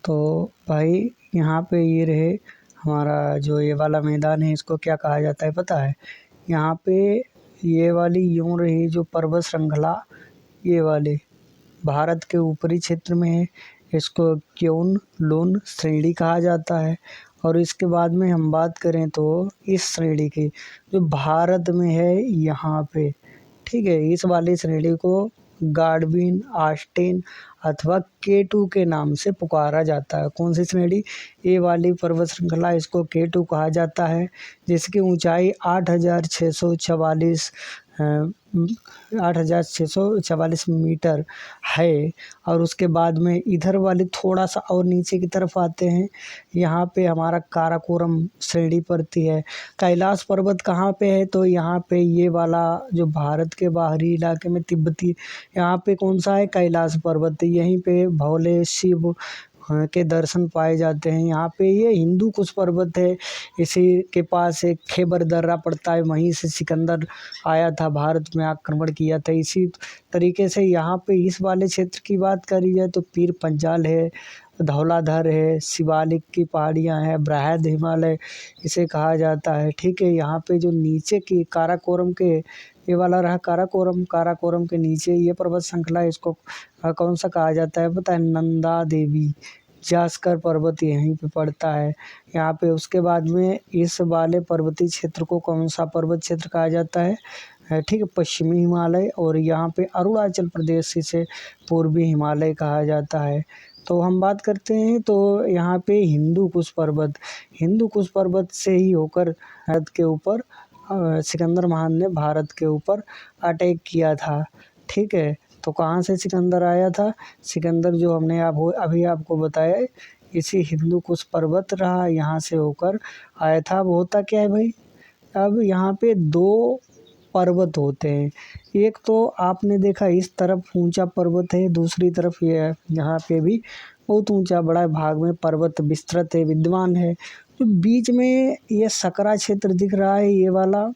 तो भाई यहाँ पे ये रहे हमारा जो ये वाला मैदान है, इसको क्या कहा जाता है पता है? यहाँ पे ये वाली यूं रही जो पर्वत श्रृंखला, ये वाली भारत के ऊपरी क्षेत्र में है। इसको क्योन लून श्रेणी कहा जाता है। और इसके बाद में हम बात करें तो इस श्रेणी की जो भारत में है यहाँ पे, ठीक है, इस वाली श्रेणी को गाडविन आस्टेन अथवा K2 के नाम से पुकारा जाता है। कौन सी श्रेणी? ये वाली पर्वत श्रृंखला, इसको K2 कहा जाता है, जिसकी ऊंचाई 8,644 मीटर है। और उसके बाद में इधर वाली थोड़ा सा और नीचे की तरफ आते हैं, यहाँ पे हमारा काराकोरम श्रेणी पड़ती है। कैलाश पर्वत कहाँ पे है? तो यहाँ पे ये वाला जो भारत के बाहरी इलाके में तिब्बती, यहाँ पे कौन सा है? कैलाश पर्वत। यहीं पे भोले शिव के दर्शन पाए जाते हैं। यहाँ पे ये हिंदू कुश पर्वत है, इसी के पास एक खैबर दर्रा पड़ता है, वहीं से सिकंदर आया था, भारत में आक्रमण किया था। इसी तरीके से यहाँ पे इस वाले क्षेत्र की बात करी जाए तो पीर पंजाल है, धौलाधर है, शिवालिक की पहाड़ियाँ हैं, बृहद हिमालय इसे कहा जाता है, ठीक है। यहाँ पे जो नीचे की काराकोरम के, ये वाला रहा काराकोरम, काराकोरम के नीचे ये पर्वत श्रृंखला, इसको कौन सा कहा जाता है पता है? नंदा देवी जास्कर पर्वत यहीं पे पड़ता है यहाँ पे। उसके बाद में इस वाले पर्वतीय क्षेत्र को कौन सा पर्वत क्षेत्र कहा जाता है? ठीक है, पश्चिमी हिमालय। और यहाँ पे अरुणाचल प्रदेश इसे पूर्वी हिमालय कहा जाता है। तो हम बात करते हैं तो यहाँ पे हिंदू कुश पर्वत, हिंदू कुश पर्वत से ही होकर भारत के ऊपर सिकंदर महान ने भारत के ऊपर अटैक किया था, ठीक है। तो कहाँ से सिकंदर आया था? सिकंदर जो हमने अभी आपको बताया, इसी हिंदू कुश पर्वत रहा, यहाँ से होकर आया था। अब होता क्या है भाई, अब यहाँ पे दो पर्वत होते हैं। एक तो आपने देखा इस तरफ ऊंचा पर्वत है, दूसरी तरफ ये यहाँ पे भी बहुत ऊंचा बड़ा भाग में पर्वत विस्तृत है, विद्यमान है। जो बीच में ये सकरा क्षेत्र दिख रहा है, ये वाला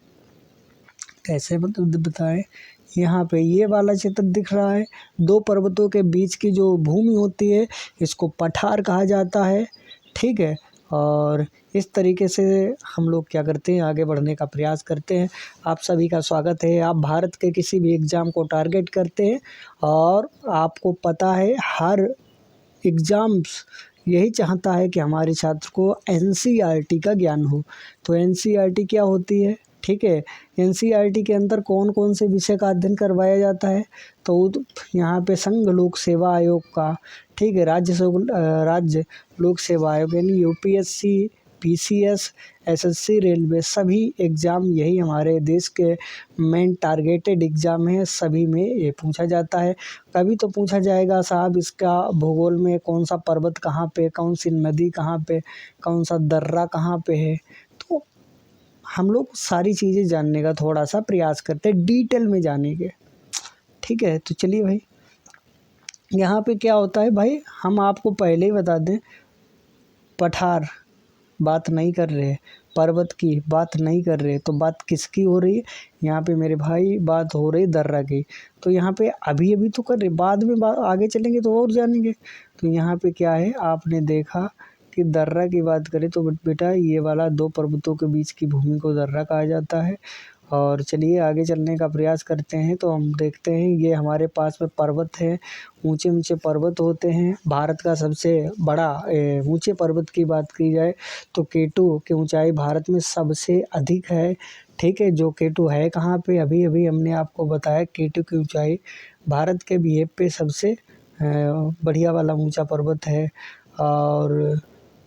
कैसे बताएं, यहाँ पे ये वाला क्षेत्र दिख रहा है, दो पर्वतों के बीच की जो भूमि होती है, इसको पठार कहा जाता है, ठीक है। और इस तरीके से हम लोग क्या करते हैं, आगे बढ़ने का प्रयास करते हैं। आप सभी का स्वागत है। आप भारत के किसी भी एग्ज़ाम को टारगेट करते हैं और आपको पता है हर एग्ज़ाम्स यही चाहता है कि हमारे छात्र को NCERT का ज्ञान हो। तो NCERT क्या होती है? ठीक है, NCERT के अंदर कौन कौन से विषय का अध्ययन करवाया जाता है? तो यहाँ पे संघ लोक सेवा आयोग का, ठीक है, राज्य लोक सेवा आयोग यानी UPSC, PCS, SSC, रेलवे, सभी एग्ज़ाम यही हमारे देश के मेन टारगेटेड एग्ज़ाम है। सभी में ये पूछा जाता है। कभी तो पूछा जाएगा साहब इसका भूगोल में कौन सा पर्वत कहाँ पे, कौन सी नदी कहाँ पे, कौन सा दर्रा कहाँ पे है। तो हम लोग सारी चीज़ें जानने का थोड़ा सा प्रयास करते हैं, डिटेल में जाने के, ठीक है। तो चलिए भाई, यहाँ पे क्या होता है भाई, हम आपको पहले ही बता दें, पठार बात नहीं कर रहे, पर्वत की बात नहीं कर रहे, तो बात किसकी हो रही है यहाँ पे मेरे भाई? बात हो रही दर्रा की। तो यहाँ पे अभी अभी तो कर रहे, बाद में आगे चलेंगे तो और जानेंगे। तो यहाँ पे क्या है, आपने देखा कि दर्रा की बात करें तो बेटा ये वाला दो पर्वतों के बीच की भूमि को दर्रा कहा जाता है। और चलिए आगे चलने का प्रयास करते हैं। तो हम देखते हैं ये हमारे पास में पर्वत है, ऊंचे ऊंचे पर्वत होते हैं। भारत का सबसे बड़ा ऊंचे पर्वत की बात की जाए तो K2 की ऊंचाई भारत में सबसे अधिक है, ठीक है। जो K2 है कहाँ पे? अभी अभी हमने आपको बताया K2 की ऊंचाई भारत के बीएप पे सबसे बढ़िया वाला ऊंचा पर्वत है। और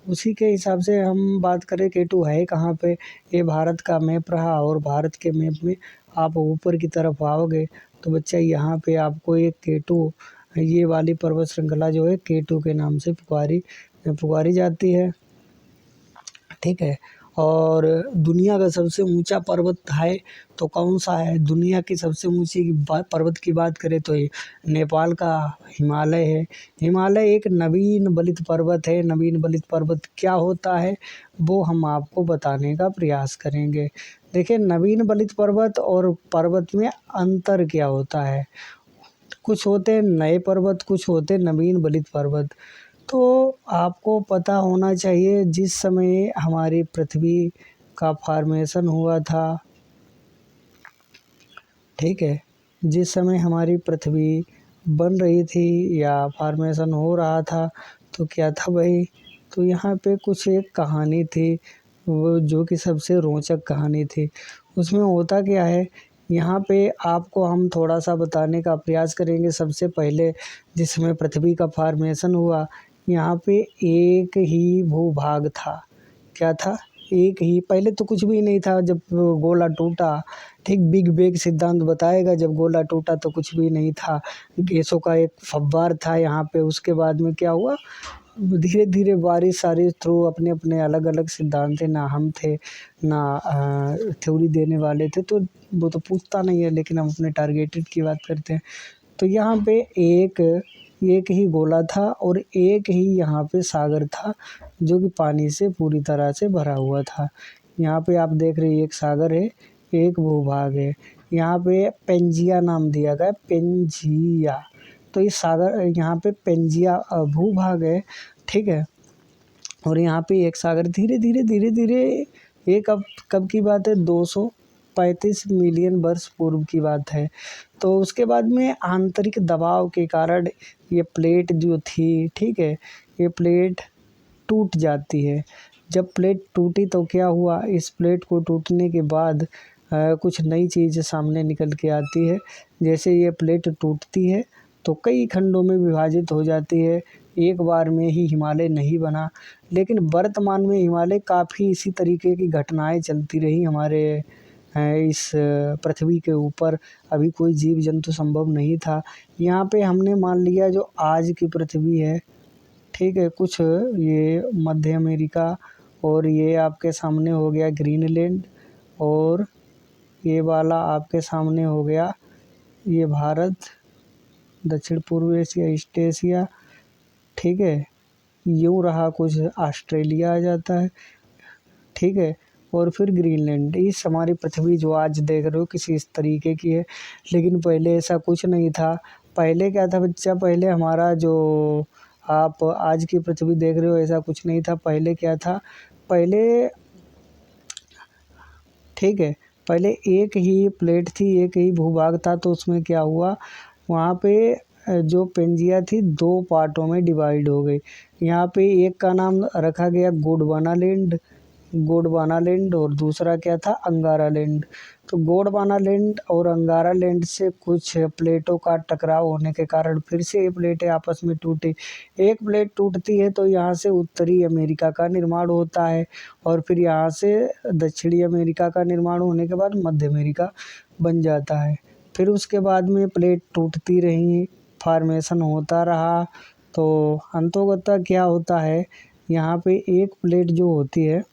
उसी के हिसाब से हम बात करें K2 है कहाँ पे, ये भारत का मैप रहा। और भारत के मैप में आप ऊपर की तरफ आओगे तो बच्चा यहाँ पे आपको एक K2, ये वाली पर्वत श्रृंखला जो है K2 के नाम से पुकारी जाती है, ठीक है। और दुनिया का सबसे ऊंचा पर्वत है तो कौन सा है? दुनिया की सबसे ऊंची पर्वत की बात करें तो ये नेपाल का हिमालय है। हिमालय एक नवीन बलित पर्वत है। नवीन बलित पर्वत क्या होता है वो हम आपको बताने का प्रयास करेंगे। देखिए, नवीन बलित पर्वत और पर्वत में अंतर क्या होता है। कुछ होते हैं नए पर्वत, कुछ होते हैं नवीन बलित पर्वत। तो आपको पता होना चाहिए जिस समय हमारी पृथ्वी का फॉर्मेशन हुआ था, ठीक है, जिस समय हमारी पृथ्वी बन रही थी या फॉर्मेशन हो रहा था, तो क्या था भाई, तो यहाँ पे कुछ एक कहानी थी, वो जो कि सबसे रोचक कहानी थी। उसमें होता क्या है, यहाँ पे आपको हम थोड़ा सा बताने का प्रयास करेंगे। सबसे पहले जिस समय पृथ्वी का फॉर्मेशन हुआ, यहाँ पे एक ही भूभाग था। क्या था? एक ही। पहले तो कुछ भी नहीं था। जब गोला टूटा, ठीक, बिग बैंग सिद्धांत बताएगा, जब गोला टूटा तो कुछ भी नहीं था, गैसों का एक फव्वार था यहाँ पे। उसके बाद में क्या हुआ, धीरे धीरे बारिश सारे थ्रू अपने अपने अलग अलग सिद्धांत थे, ना हम थे ना थ्योरी देने वाले थे, तो वो तो पूछता नहीं है, लेकिन हम अपने टारगेटेड की बात करते हैं। तो यहाँ पे एक एक ही गोला था और एक ही यहाँ पे सागर था, जो कि पानी से पूरी तरह से भरा हुआ था। यहाँ पे आप देख रहे हैं, एक सागर है, एक भूभाग है। यहाँ पे पेंजिया नाम दिया गया है, पेंजिया। तो इस सागर, यहाँ पे पेंजिया भूभाग है, ठीक है। और यहाँ पे एक सागर, धीरे धीरे धीरे धीरे, ये कब की बात है, 235 मिलियन वर्ष पूर्व की बात है। तो उसके बाद में आंतरिक दबाव के कारण ये प्लेट जो थी, ठीक है, ये प्लेट टूट जाती है। जब प्लेट टूटी तो क्या हुआ, इस प्लेट को टूटने के बाद कुछ नई चीज़ सामने निकल के आती है। जैसे ये प्लेट टूटती है तो कई खंडों में विभाजित हो जाती है। एक बार में ही हिमालय नहीं बना, लेकिन वर्तमान में हिमालय काफ़ी इसी तरीके की घटनाएं चलती रही हमारे इस पृथ्वी के ऊपर। अभी कोई जीव जंतु संभव नहीं था। यहाँ पे हमने मान लिया जो आज की पृथ्वी है, ठीक है, कुछ ये मध्य अमेरिका, और ये आपके सामने हो गया ग्रीनलैंड, और ये वाला आपके सामने हो गया ये भारत, दक्षिण पूर्व एशिया, ईस्ट एशिया, ठीक है। यूँ रहा कुछ ऑस्ट्रेलिया आ जाता है, ठीक है, और फिर ग्रीनलैंड। इस हमारी पृथ्वी जो आज देख रहे हो किसी इस तरीके की है, लेकिन पहले ऐसा कुछ नहीं था। पहले क्या था बच्चा, पहले हमारा जो आप आज की पृथ्वी देख रहे हो ऐसा कुछ नहीं था। पहले क्या था, पहले, ठीक है, पहले एक ही प्लेट थी, एक ही भूभाग था। तो उसमें क्या हुआ, वहाँ पे जो पेंजिया थी दो पार्टों में डिवाइड हो गई। यहाँ पे एक का नाम रखा गया गोंडवाना लैंड, और दूसरा क्या था, अंगारा लैंड। तो गोंडवाना लैंड और अंगारा लैंड से कुछ प्लेटों का टकराव होने के कारण फिर से ये प्लेटें आपस में टूटी। एक प्लेट टूटती है तो यहाँ से उत्तरी अमेरिका का निर्माण होता है, और फिर यहाँ से दक्षिणी अमेरिका का निर्माण होने के बाद मध्य अमेरिका बन जाता है। फिर उसके बाद में प्लेट टूटती रही, फॉर्मेशन होता रहा। तो अंततोगत्वा क्या होता है, यहाँ पे एक प्लेट जो होती है,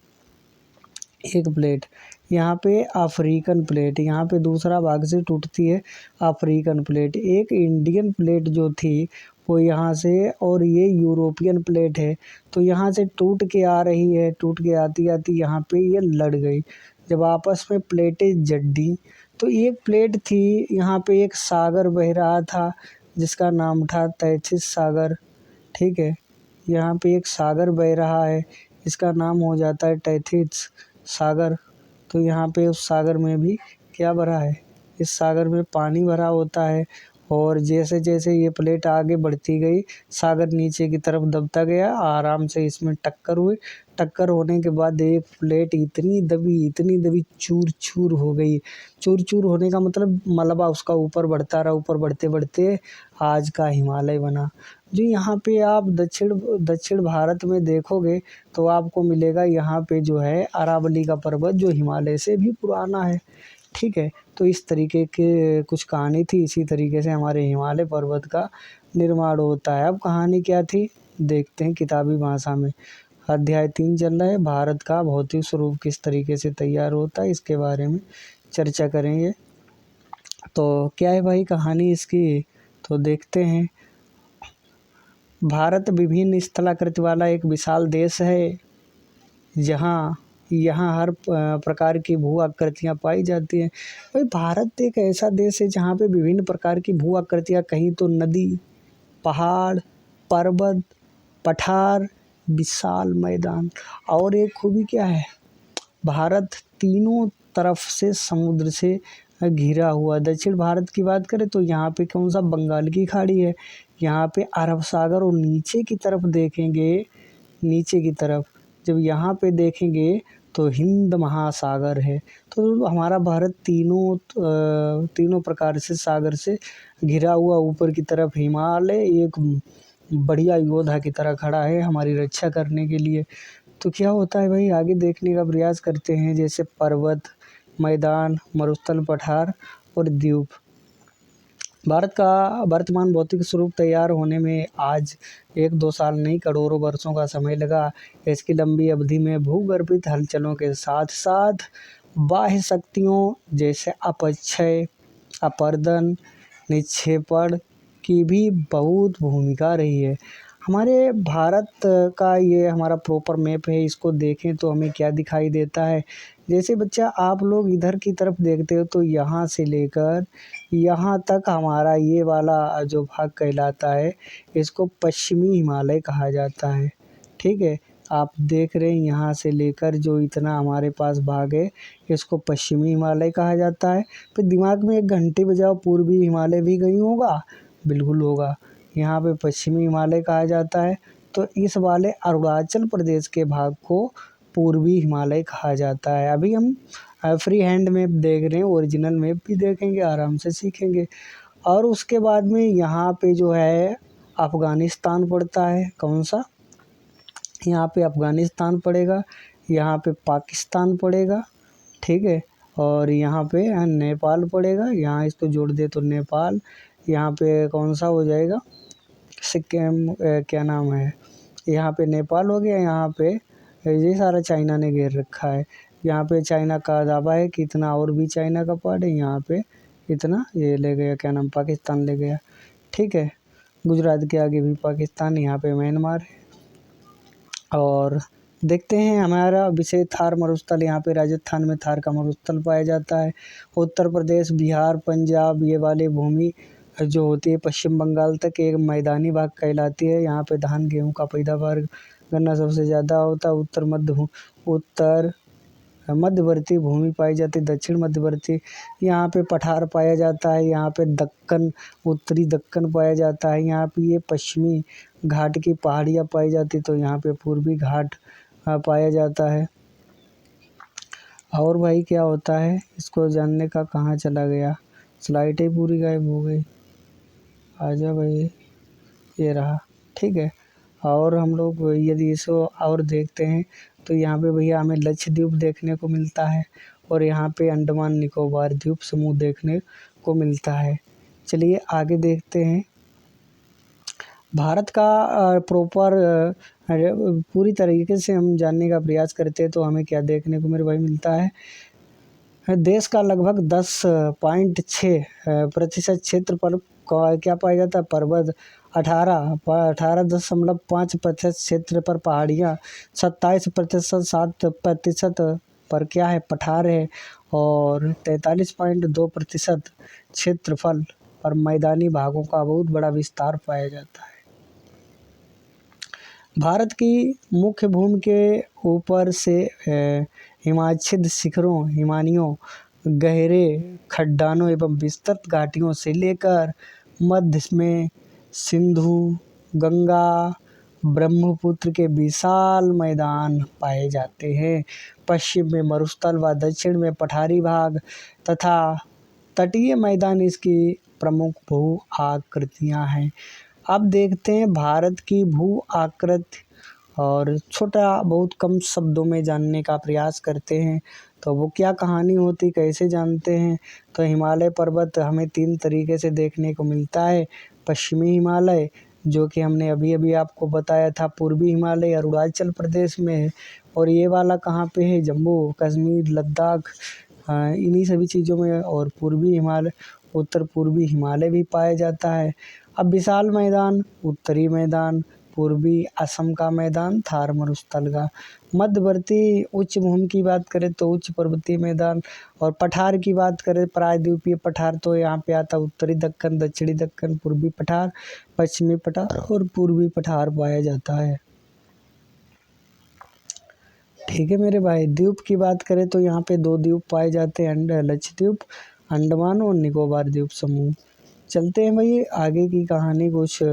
एक प्लेट यहाँ पे अफ्रीकन प्लेट, यहाँ पे दूसरा भाग से टूटती है अफ्रीकन प्लेट। एक इंडियन प्लेट जो थी वो यहाँ से, और ये यूरोपियन प्लेट है, तो यहाँ से टूट के आ रही है, टूट के आती आती यहाँ पे ये लड़ गई। जब आपस में प्लेटें जड्डी, तो एक प्लेट थी, यहाँ पे एक सागर बह रहा था जिसका नाम था तैथिस सागर, ठीक है। यहाँ पे एक सागर बह रहा है, इसका नाम हो जाता है टैथिस सागर। तो यहाँ पे उस सागर में भी क्या भरा है, इस सागर में पानी भरा होता है। और जैसे जैसे ये प्लेट आगे बढ़ती गई, सागर नीचे की तरफ दबता गया, आराम से इसमें टक्कर हुई। टक्कर होने के बाद एक प्लेट इतनी दबी चूर चूर हो गई। चूर चूर होने का मतलब मलबा उसका ऊपर बढ़ता रहा, ऊपर बढ़ते बढ़ते आज का हिमालय बना। जो यहाँ पे आप दक्षिण भारत में देखोगे तो आपको मिलेगा यहाँ पे जो है अरावली का पर्वत, जो हिमालय से भी पुराना है, ठीक है। तो इस तरीके के कुछ कहानी थी। इसी तरीके से हमारे हिमालय पर्वत का निर्माण होता है। अब कहानी क्या थी देखते हैं किताबी भाषा में। अध्याय 3 चल रहा है, भारत का भौतिक स्वरूप किस तरीके से तैयार होता है, इसके बारे में चर्चा करेंगे। तो क्या है भाई कहानी इसकी, तो देखते हैं। भारत विभिन्न स्थलाकृति वाला एक विशाल देश है, जहाँ यहाँ हर प्रकार की भू आकृतियाँ पाई जाती हैं। भाई भारत एक ऐसा देश है जहाँ पे विभिन्न प्रकार की भू आकृतियाँ, कहीं तो नदी, पहाड़, पर्वत, पठार, विशाल मैदान। और एक खूबी क्या है, भारत तीनों तरफ से समुद्र से घिरा हुआ। दक्षिण भारत की बात करें तो यहाँ पे कौन सा, बंगाल की खाड़ी है, यहाँ पे अरब सागर, और नीचे की तरफ देखेंगे, नीचे की तरफ जब यहाँ पे देखेंगे तो हिंद महासागर है। तो हमारा भारत तीनों प्रकार से सागर से घिरा हुआ, ऊपर की तरफ हिमालय एक बढ़िया योद्धा की तरह खड़ा है हमारी रक्षा करने के लिए। तो क्या होता है भाई, आगे देखने का प्रयास करते हैं, जैसे पर्वत, मैदान, मरुस्थल, पठार और द्वीप। भारत का वर्तमान भौतिक स्वरूप तैयार होने में आज 1-2 साल नहीं, करोड़ों वर्षों का समय लगा। इसकी लंबी अवधि में भूगर्भित हलचलों के साथ साथ बाह्य शक्तियों जैसे अपक्षय, अपरदन, निक्षेपण की भी बहुत भूमिका रही है। हमारे भारत का ये हमारा प्रॉपर मैप है, इसको देखें तो हमें क्या दिखाई देता है। जैसे बच्चा आप लोग इधर की तरफ देखते हो तो यहाँ से लेकर यहाँ तक हमारा ये वाला जो भाग कहलाता है, इसको पश्चिमी हिमालय कहा जाता है। ठीक है, आप देख रहे हैं यहाँ से लेकर जो इतना हमारे पास भाग है, इसको पश्चिमी हिमालय कहा जाता है। फिर दिमाग में एक घंटी बजाओ, पूर्वी हिमालय भी कहीं होगा, बिल्कुल होगा, यहाँ पे पश्चिमी हिमालय कहा जाता है। तो इस वाले अरुणाचल प्रदेश के भाग को पूर्वी हिमालय कहा जाता है। अभी हम फ्री हैंड मैप देख रहे हैं, ओरिजिनल मैप भी देखेंगे, आराम से सीखेंगे। और उसके बाद में यहाँ पे जो है अफ़गानिस्तान पड़ता है, कौन सा, यहाँ पे अफ़गानिस्तान पड़ेगा, यहाँ पे पाकिस्तान पड़ेगा, ठीक है, और यहाँ पे नेपाल पड़ेगा। यहाँ इसको जोड़ दे तो नेपाल, यहाँ पे कौन सा हो जाएगा, सिक्किम, क्या नाम है, यहाँ पे नेपाल हो गया। यहाँ पे ये सारा चाइना ने घेर रखा है, यहाँ पे चाइना का दावा है कि इतना और भी चाइना का पार्ट है, यहाँ पे इतना ये ले गया, क्या नाम, पाकिस्तान ले गया। ठीक है, गुजरात के आगे भी पाकिस्तान, यहाँ पे म्यांमार है। और देखते हैं हमारा विषय थार मरुस्थल, यहाँ पे राजस्थान में थार का मरुस्थल पाया जाता है। उत्तर प्रदेश, बिहार, पंजाब, ये वाली भूमि जो होती है पश्चिम बंगाल तक एक मैदानी भाग कहलाती है। यहाँ पे धान, गेहूँ का पैदावार, गन्ना सबसे ज़्यादा होता है। उत्तर मध्यवर्ती भूमि पाई जाती है, दक्षिण मध्यवर्ती यहाँ पे पठार पाया जाता है। यहाँ पे दक्कन, उत्तरी दक्कन पाया जाता है। यहाँ पे ये पश्चिमी घाट की पहाड़ियाँ पाई जाती, तो यहाँ पे पूर्वी घाट पाया जाता है। और भाई क्या होता है, इसको जानने का कहाँ चला गया, स्लाइड ही पूरी गायब हो गई। आजा भाई, ये रहा, ठीक है। और हम लोग यदि इसको और देखते हैं तो यहाँ पे भैया हमें लक्षद्वीप देखने को मिलता है, और यहाँ पे अंडमान निकोबार द्वीप समूह देखने को मिलता है। चलिए आगे देखते हैं। भारत का प्रॉपर पूरी तरीके से हम जानने का प्रयास करते हैं तो हमें क्या देखने को मेरे भाई मिलता है। देश का लगभग 10.6% क्षेत्रफल का क्या पाया जाता है, पर्वत, 18.5% क्षेत्र पर पहाड़ियाँ, 27% पर क्या है, पठार है, और 43.2% क्षेत्रफल और मैदानी भागों का बहुत बड़ा विस्तार पाया जाता है। भारत की मुख्य भूमि के ऊपर से हिमाच्छिद शिखरों, हिमानियों, गहरे खड्डानों एवं विस्तृत घाटियों से लेकर मध्य में सिंधु, गंगा, ब्रह्मपुत्र के विशाल मैदान पाए जाते हैं। पश्चिम में मरुस्थल व दक्षिण में पठारी भाग तथा तटीय मैदान इसकी प्रमुख भू आकृतियाँ हैं। अब देखते हैं भारत की भू आकृति, और छोटा बहुत कम शब्दों में जानने का प्रयास करते हैं। तो वो क्या कहानी होती, कैसे जानते हैं, तो हिमालय पर्वत हमें 3 तरीके से देखने को मिलता है। पश्चिमी हिमालय, जो कि हमने अभी अभी आपको बताया था, पूर्वी हिमालय अरुणाचल प्रदेश में है, और ये वाला कहाँ पे है, जम्मू कश्मीर, लद्दाख, इन्हीं सभी चीज़ों में। और पूर्वी हिमालय, उत्तर पूर्वी हिमालय भी पाया जाता है। अब विशाल मैदान, उत्तरी मैदान, पूर्वी असम का मैदान थार मरुस्थल का। मध्यवर्ती उच्च भूमि की बात करें तो उच्च पर्वतीय मैदान, और पठार की बात करें प्रायद्वीपीय पठार तो यहाँ पे आता उत्तरी दक्कन, दक्षिणी दक्कन, पूर्वी पठार, पश्चिमी पठार और पूर्वी पठार पाया जाता है। ठीक है मेरे भाई, द्वीप की बात करें तो यहाँ पे 2 द्वीप पाए जाते हैं, लक्षद्वीप, अंडमान और निकोबार द्वीप समूह। चलते हैं भाई आगे की कहानी, कुछ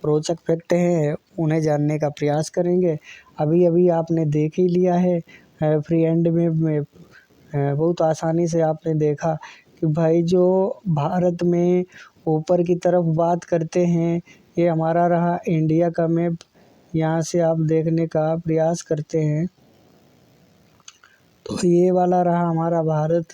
रोचक फैक्ट हैं उन्हें जानने का प्रयास करेंगे। अभी अभी आपने देख ही लिया है फ्री एंड में बहुत आसानी से आपने देखा कि भाई जो भारत में ऊपर की तरफ बात करते हैं, ये हमारा रहा इंडिया का मैप। यहाँ से आप देखने का प्रयास करते हैं तो ये वाला रहा हमारा भारत,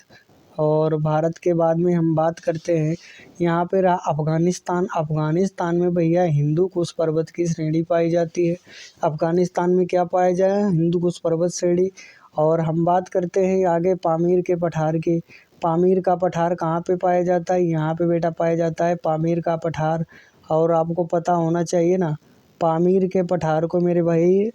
और भारत के बाद में हम बात करते हैं यहाँ पे रहा अफ़गानिस्तान। अफ़गानिस्तान में भैया हिंदू कुश पर्वत की श्रेणी पाई जाती है। अफ़गानिस्तान में क्या पाया जाए, हिंदू कुश पर्वत श्रेणी। और हम बात करते हैं आगे पामीर के पठार की। पामीर का पठार कहाँ पे पाया जाता है, यहाँ पे बेटा पाया जाता है पामीर का पठार। और आपको पता होना चाहिए ना, पामीर के पठार को मेरे भाई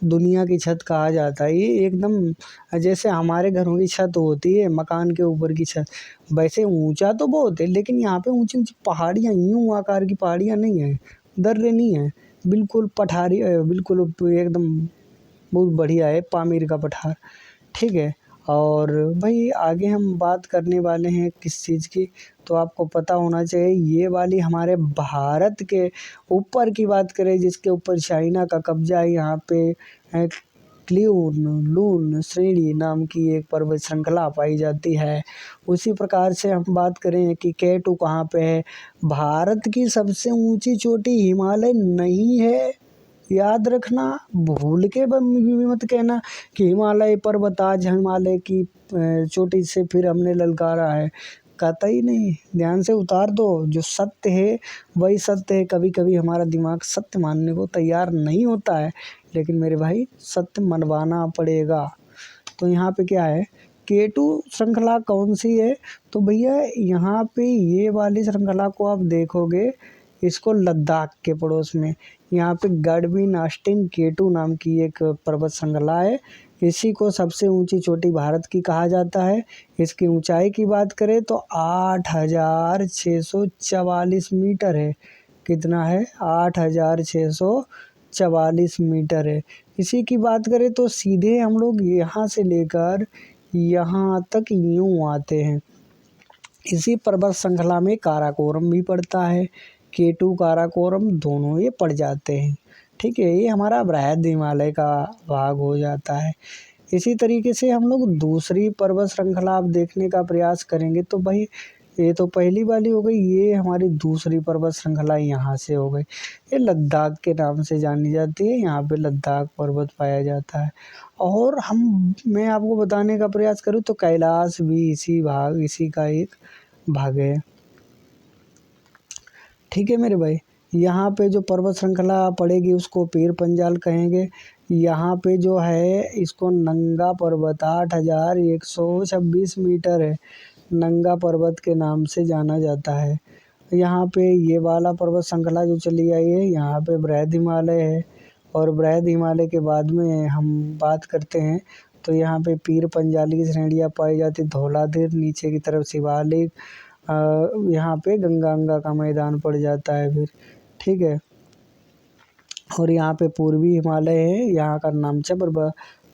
दुनिया की छत कहा जाता है। ये एकदम जैसे हमारे घरों की छत होती है, मकान के ऊपर की छत, वैसे ऊंचा तो बहुत है, लेकिन यहाँ पे ऊंची ऊंची पहाड़ियाँ, यूं आकार की पहाड़ियाँ नहीं है, दर्रे नहीं है, बिल्कुल पठारी बिल्कुल एकदम बहुत बढ़िया है पामीर का पठार। ठीक है, और भाई आगे हम बात करने वाले हैं किस चीज़ की, तो आपको पता होना चाहिए ये वाली हमारे भारत के ऊपर की बात करें जिसके ऊपर चाइना का कब्जा है। यहाँ पे क्लियून लून श्रेणी नाम की एक पर्वत श्रृंखला पाई जाती है। उसी प्रकार से हम बात करें कि K2 कहाँ पे है, भारत की सबसे ऊंची चोटी हिमालय नहीं है, याद रखना, भूल के भी मत कहना कि हिमालय पर्वत आज हिमालय की चोटी से फिर हमने ललकारा है, कतई नहीं। ध्यान से उतार दो, जो सत्य है वही सत्य है। कभी कभी हमारा दिमाग सत्य मानने को तैयार नहीं होता है, लेकिन मेरे भाई सत्य मनवाना पड़ेगा। तो यहाँ पे क्या है, K2 श्रृंखला कौन सी है, तो भैया यहाँ पे ये वाली श्रृंखला को आप देखोगे, इसको लद्दाख के पड़ोस में यहाँ पे गडविन ऑस्टिन K2 नाम की एक पर्वत श्रृंखला है। इसी को सबसे ऊंची चोटी भारत की कहा जाता है। इसकी ऊंचाई की बात करें तो 8,644 मीटर है। कितना है, 8,644 मीटर है। इसी की बात करें तो सीधे हम लोग यहाँ से लेकर यहाँ तक यूं आते हैं। इसी पर्वत श्रृंखला में काराकोरम भी पड़ता है, K2 काराकोरम दोनों ये पड़ जाते हैं। ठीक है, ये हमारा बृहद हिमालय का भाग हो जाता है। इसी तरीके से हम लोग दूसरी पर्वत श्रृंखला आप देखने का प्रयास करेंगे तो भाई ये तो पहली वाली हो गई, ये हमारी दूसरी पर्वत श्रृंखला यहाँ से हो गई। ये लद्दाख के नाम से जानी जाती है, यहाँ पे लद्दाख पर्वत पाया जाता है। और मैं आपको बताने का प्रयास करूँ तो कैलाश भी इसी का एक भाग है। ठीक है मेरे भाई, यहाँ पे जो पर्वत श्रृंखला पड़ेगी उसको पीर पंजाल कहेंगे। यहाँ पे जो है इसको नंगा पर्वत 8,126 मीटर है, नंगा पर्वत के नाम से जाना जाता है। यहाँ पे ये वाला पर्वत श्रृंखला जो चली आई है, यहाँ पे बृहद हिमालय है। और बृहद हिमालय के बाद में हम बात करते हैं तो यहाँ पे पीर पंजाली की श्रेणियाँ पाई जाती, धौलाधीर, नीचे की तरफ शिवालिक, यहाँ पे गंगा का मैदान पड़ जाता है फिर। ठीक है, और यहाँ पे पूर्वी हिमालय है, यहाँ का नामचा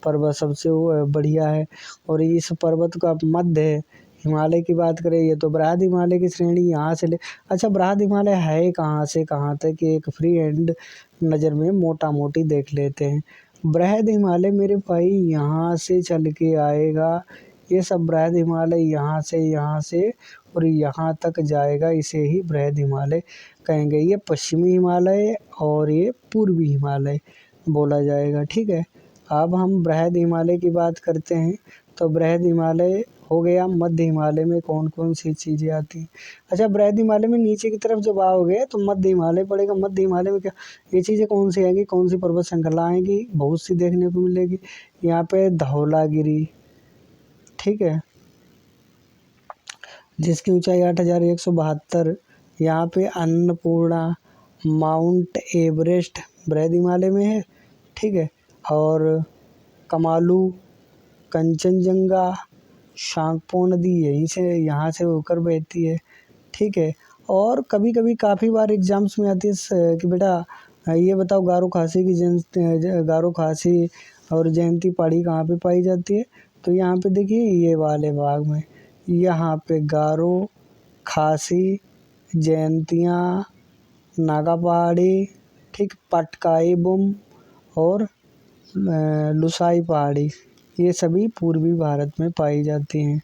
पर्वत सबसे बढ़िया है। और इस पर्वत का मध्य है। हिमालय की बात करें, ये तो बृहद हिमालय की श्रेणी यहाँ से अच्छा बृहद हिमालय है कहाँ से कहाँ तक, एक फ्री हैंड नज़र में मोटा मोटी देख लेते हैं। बृहद हिमालय मेरे भाई यहाँ से चल के आएगा, ये सब बृहद हिमालय यहाँ से और यहाँ तक जाएगा, इसे ही बृहद हिमालय कहेंगे। ये पश्चिमी हिमालय और ये पूर्वी हिमालय बोला जाएगा। ठीक है, अब हम बृहद हिमालय की बात करते हैं तो बृहद हिमालय हो गया। मध्य हिमालय में कौन कौन सी चीज़ें आती हैं, अच्छा बृहद हिमालय में नीचे की तरफ जब आओगे तो मध्य हिमालय पड़ेगा। मध्य हिमालय में क्या ये चीज़ें कौन सी आएंगी, कौन सी पर्वत श्रृंखला आएंगी, बहुत सी देखने को मिलेगी। यहाँ पे धौलागिरी, ठीक है, जिसकी ऊंचाई 8,172। यहाँ पे अन्नपूर्णा, माउंट एवरेस्ट, बृहद हिमालय में है, ठीक है। और कमालू, कंचनजंगा, शांगपो नदी यहीं से यहाँ से होकर बहती है, ठीक है। और कभी कभी काफ़ी बार एग्जाम्स में आती है कि बेटा ये बताओ गारो खासी और जयंती पहाड़ी कहाँ पे पाई जाती है। तो यहाँ पे देखिए ये वाले भाग में, यहाँ पे गारो खासी, जयंतियाँ, नागा पहाड़ी, ठीक, पटकाई बुम और लुसाई पहाड़ी, ये सभी पूर्वी भारत में पाई जाती हैं।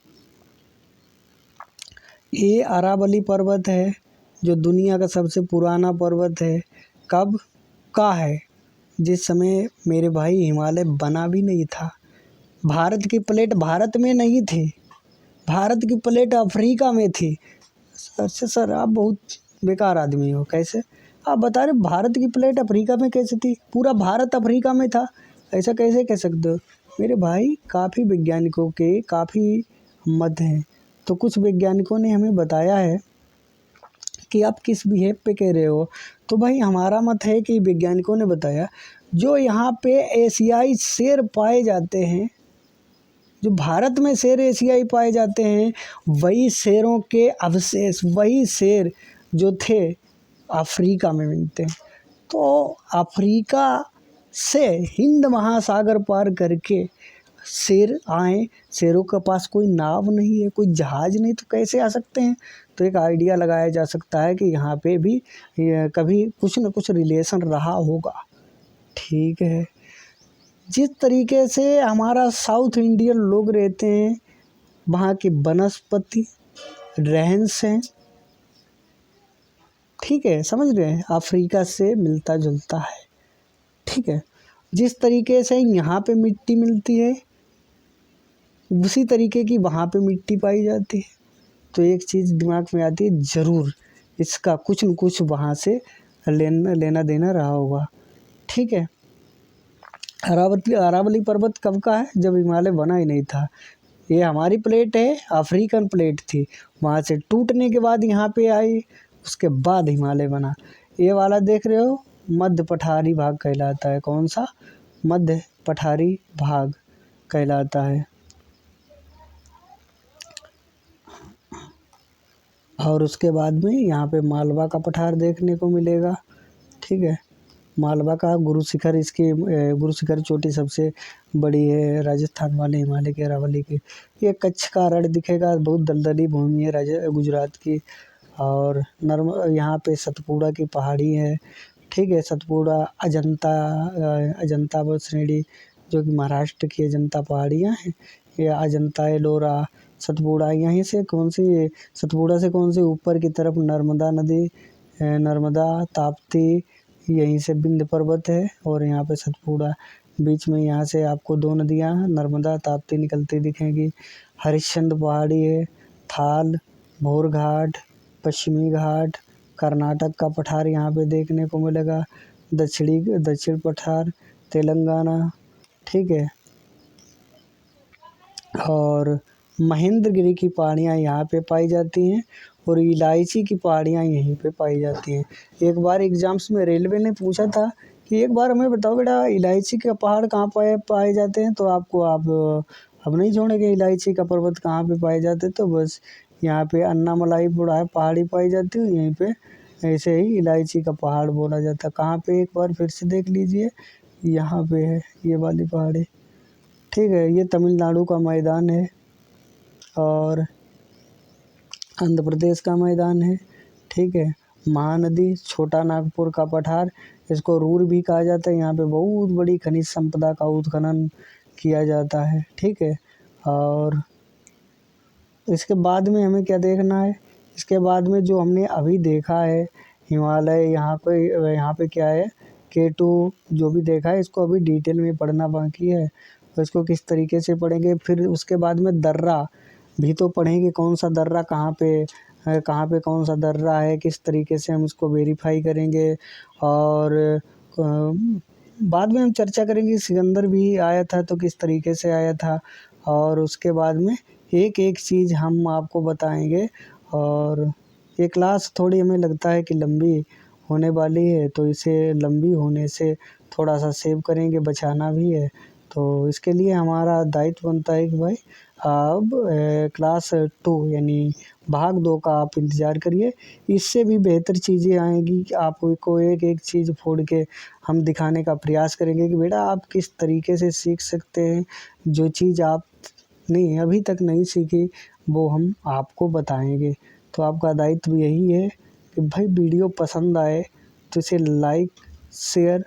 ये अरावली पर्वत है जो दुनिया का सबसे पुराना पर्वत है। कब का है? जिस समय मेरे भाई हिमालय बना भी नहीं था। भारत की प्लेट भारत में नहीं थी, भारत की प्लेट अफ्रीका में थी। अच्छा सर, आप बहुत बेकार आदमी हो। कैसे आप बता रहे भारत की प्लेट अफ्रीका में कैसे थी? पूरा भारत अफ्रीका में था, ऐसा कैसे कह सकते हो? मेरे भाई काफ़ी वैज्ञानिकों के काफ़ी मत हैं। तो कुछ वैज्ञानिकों ने हमें बताया है कि आप किस बिहेव पे कह रहे हो। तो भाई हमारा मत है कि वैज्ञानिकों ने बताया जो यहाँ पे एशियाई शेर पाए जाते हैं, जो भारत में शेर एशियाई पाए जाते हैं, वही शेरों के अवशेष, वही शेर जो थे अफ्रीका में मिलते हैं। तो अफ्रीका से हिंद महासागर पार करके शेर आए। शेरों के पास कोई नाव नहीं है, कोई जहाज नहीं, तो कैसे आ सकते हैं? तो एक आइडिया लगाया जा सकता है कि यहाँ पे भी कभी कुछ न कुछ रिलेशन रहा होगा, ठीक है। जिस तरीके से हमारा साउथ इंडियन लोग रहते हैं, वहाँ की वनस्पति, रहन सहन, ठीक है, समझ रहे हैं, अफ्रीका से मिलता जुलता है, ठीक है। जिस तरीके से यहाँ पे मिट्टी मिलती है, उसी तरीके की वहाँ पे मिट्टी पाई जाती है। तो एक चीज़ दिमाग में आती है, ज़रूर इसका कुछ न कुछ वहाँ से लेना देना रहा होगा, ठीक है। अरावली पर्वत कब का है? जब हिमालय बना ही नहीं था। ये हमारी प्लेट है, अफ्रीकन प्लेट थी, वहाँ से टूटने के बाद यहाँ पे आई, उसके बाद हिमालय बना। ये वाला देख रहे हो, मध्य पठारी भाग कहलाता है। कौन सा? मध्य पठारी भाग कहलाता है। और उसके बाद में यहाँ पे मालवा का पठार देखने को मिलेगा, ठीक है। मालवा का गुरु शिखर, इसकी गुरु शिखर चोटी सबसे बड़ी है राजस्थान वाले हिमालय के अरावली की। ये कच्छ का रण दिखेगा, बहुत दलदली भूमि है गुजरात की। और यहाँ पे सतपुड़ा की पहाड़ी है, ठीक है। सतपुड़ा, अजंता श्रेणी जो कि महाराष्ट्र की अजंता पहाड़ियाँ हैं, ये अजंता, एलोरा, सतपुड़ा। यहीं से कौन सी, सतपुड़ा से कौन सी ऊपर की तरफ नर्मदा नदी, नर्मदा, ताप्ती, यहीं से विंध्य पर्वत है। और यहाँ पे सतपुड़ा, बीच में यहाँ से आपको दो नदियाँ नर्मदा ताप्ती निकलती दिखेंगी। हरिश्चंद्र पहाड़ी है, थाल, भोर घाट, पश्चिमी घाट, कर्नाटक का पठार यहाँ पे देखने को मिलेगा। दक्षिण पठार तेलंगाना, ठीक है। और महेंद्रगिरी की पहाड़ियाँ यहाँ पे पाई जाती हैं, और इलायची की पहाड़ियाँ यहीं पे पाई जाती हैं। एक बार एग्जाम्स में रेलवे ने पूछा था कि एक बार हमें बताओ बेटा, इलायची के पहाड़ कहाँ पाए जाते हैं? तो आपको आप अब नहीं छोड़ेंगे, इलायची का पर्वत कहाँ पे पाए जाते हैं? तो बस यहाँ पे अन्नामलाई पहाड़ी पाई जाती है, यहीं पे ऐसे ही इलायची का पहाड़ बोला जाता है। कहाँ पे? एक बार फिर से देख लीजिए, यहाँ पे है ये वाली पहाड़ी, ठीक है। ये तमिलनाडु का मैदान है और आंध्र प्रदेश का मैदान है, ठीक है। महानदी, छोटा नागपुर का पठार, इसको रूर भी कहा जाता है। यहाँ पे बहुत बड़ी खनिज संपदा का उत्खनन किया जाता है, ठीक है। और इसके बाद में हमें क्या देखना है? इसके बाद में जो हमने अभी देखा है हिमालय, यहाँ पे क्या है, K2 जो भी देखा है, इसको अभी डिटेल में पढ़ना बाकी है। तो इसको किस तरीके से पढ़ेंगे? फिर उसके बाद में दर्रा भी तो पढ़ेंगे, कौन सा दर्रा कहाँ पे है, कहाँ पे कौन सा दर्रा है, किस तरीके से हम इसको वेरीफाई करेंगे। और बाद में हम चर्चा करेंगे सिकंदर भी आया था तो किस तरीके से आया था। और उसके बाद में एक एक चीज़ हम आपको बताएंगे। और ये क्लास थोड़ी हमें लगता है कि लंबी होने वाली है, तो इसे लंबी होने से थोड़ा-सा सेव करेंगे, बचाना भी है। तो इसके लिए हमारा दायित्व बनता है कि भाई अब क्लास 2 यानी भाग 2 का आप इंतज़ार करिए। इससे भी बेहतर चीज़ें आएँगी कि आपको एक-एक चीज़ फोड़ के हम दिखाने का प्रयास करेंगे कि बेटा आप किस तरीके से सीख सकते हैं। जो चीज़ आपने अभी तक नहीं सीखी, वो हम आपको बताएँगे। तो आपका दायित्व यही है कि भाई वीडियो पसंद आए तो इसे लाइक, शेयर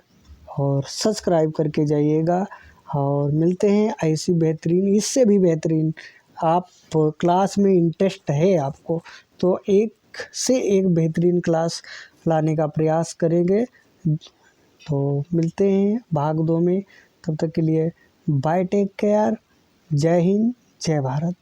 और सब्सक्राइब करके जाइएगा। और मिलते हैं ऐसी बेहतरीन, इससे भी बेहतरीन, आप क्लास में इंटरेस्ट है आपको तो एक से एक बेहतरीन क्लास लाने का प्रयास करेंगे। तो मिलते हैं भाग 2 में, तब तक के लिए बाय, टेक केयर, जय हिंद, जय भारत।